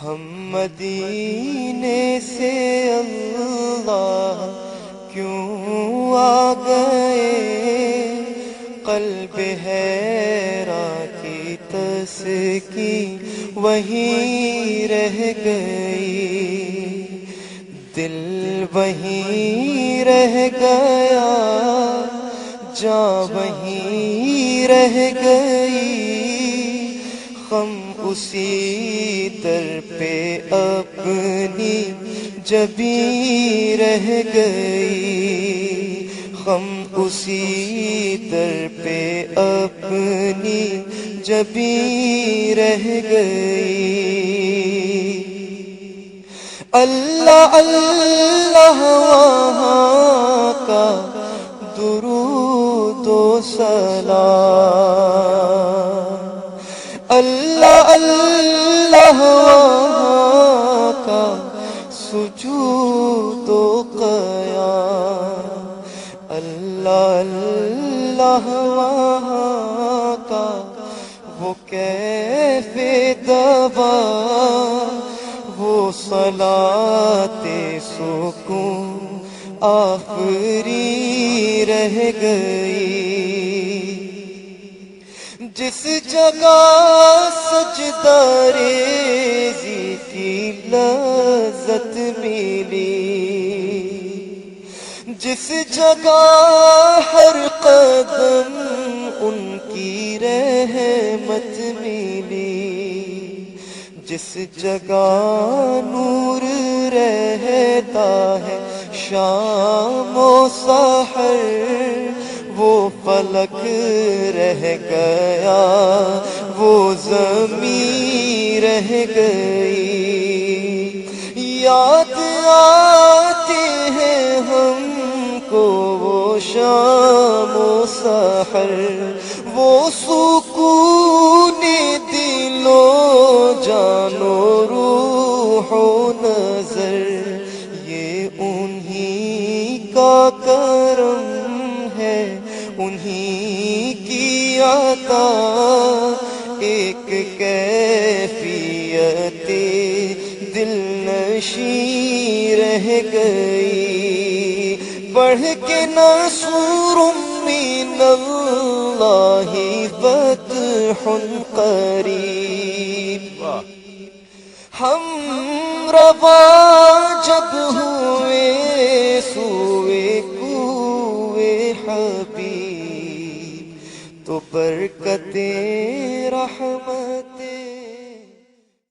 ہم مدینے سے اللہ کیوں آ گئے، قلب حیران کی تسکی وہیں رہ گئی، دل وہیں رہ گیا، جان وہیں رہ گئی، غم اسی در پہ اپنی جبیں رہ گئی، غم اسی در پہ اپنی جبیں رہ گئی۔ اللہ اللہ وہاں کا درود و سلام، اللہ اللہ وہاں کا سجود و قیام، اللہ اللہ وہاں کا وہ کیف دوا، وہ صلاۃ سکون آفری رہ گئی، جس جگہ سجدہ ریزی کی لذت ملی، جس جگہ ہر قدم ان کی رحمت ملی، جس جگہ نور رہتا ہے شام و سحر، وہ فلک رہ گیا، وہ زمین رہ گئی، یاد آتے ہیں ہم کو وہ شام و سحر، وہ سکون دل و جان و روح و نظر، یہ انہی کا کرم ہے، انہی کی عطا، ایک کیفیت دل نشیں رہ گئی، بڑھ کے نصر من اللہ فتح قریب، ہم رواں جب ہوئے سوئے کوئے حبیب، تو برکت رحمت